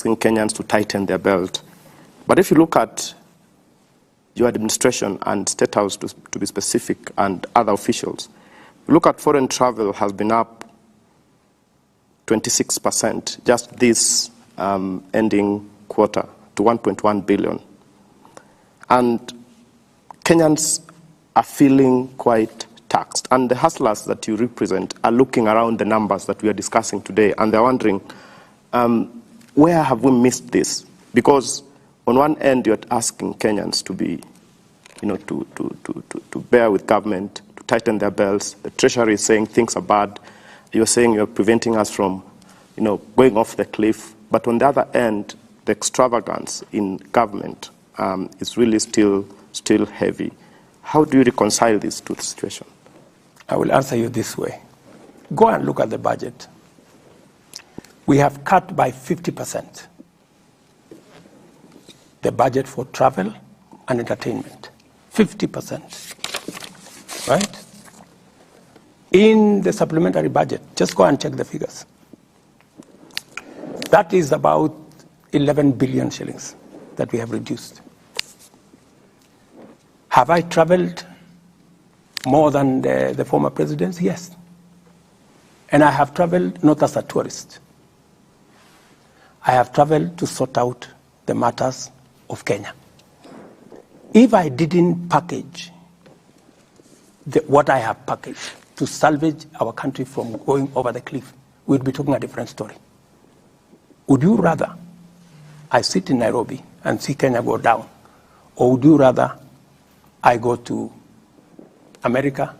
asking Kenyans to tighten their belt. But if you look at your administration and State House, to be specific, and other officials, look at foreign travel has been up 26% just this ending quarter to 1.1 billion. And Kenyans are feeling quite taxed. And the hustlers that you represent are looking around the numbers that we are discussing today, and they're wondering, where have we missed this? Because on one end, you're asking Kenyans to be, to bear with government, to tighten their belts. The Treasury is saying things are bad. You're saying you're preventing us from, going off the cliff. But on the other end, the extravagance in government is really still heavy. How do you reconcile these two situations? I will answer you this way. Go and look at the budget. We have cut by 50% the budget for travel and entertainment. 50%, right? In the supplementary budget, just go and check the figures. That is about 11 billion shillings that we have reduced. Have I traveled more than the former presidents? Yes. And I have traveled not as a tourist. I have traveled to sort out the matters of Kenya. If I didn't package what I have packaged to salvage our country from going over the cliff, we'd be talking a different story. Would you rather I sit in Nairobi and see Kenya go down, or would you rather I go to America,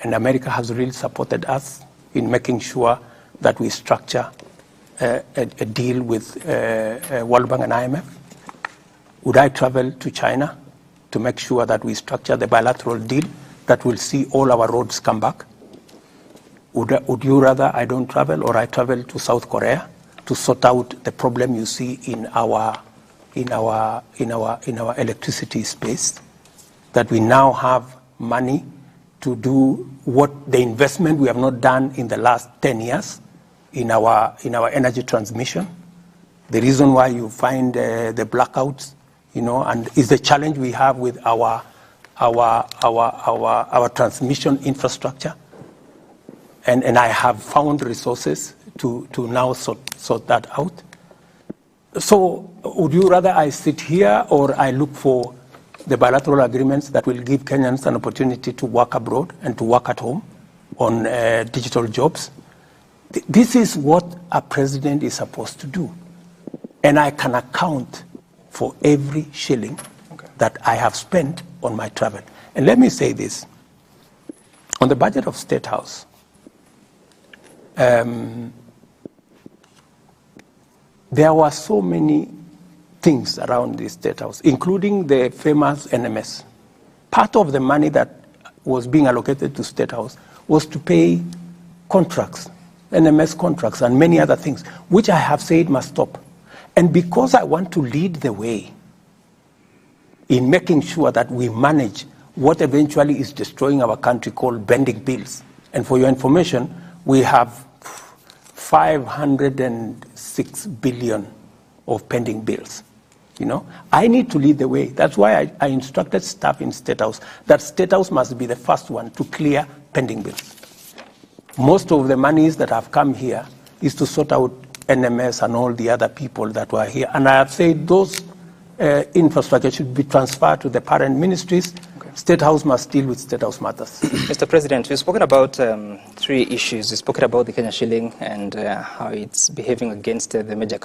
and America has really supported us in making sure that we structure a deal with World Bank and IMF? Would I travel to China to make sure that we structure the bilateral deal that will see all our roads come back? Would you rather I don't travel, or I travel to South Korea to sort out the problem you see in our electricity space, that we now have money to do what the investment we have not done in the last 10 years in our energy transmission? The reason why you find the blackouts, and is the challenge we have with our transmission infrastructure. And I have found resources to now sort that out. So would you rather I sit here, or I look for the bilateral agreements that will give Kenyans an opportunity to work abroad and to work at home on digital jobs? This is what a president is supposed to do. And I can account for every shilling that I have spent on my travel. And let me say this. On the budget of State House, there were so many things around the State House, including the famous NMS. Part of the money that was being allocated to State House was to pay contracts, NMS contracts, and many other things, which I have said must stop. And because I want to lead the way in making sure that we manage what eventually is destroying our country, called bending bills. And for your information, we have 506 billion of pending bills. I need to lead the way. That's why I instructed staff in State House that State House must be the first one to clear pending bills. Most of the monies that have come here is to sort out NMS and all the other people that were here. And I have said those infrastructure should be transferred to the parent ministries. State House must deal with State House matters. Mr. President, we've spoken about three issues. We've spoken about the Kenya shilling and how it's behaving against the major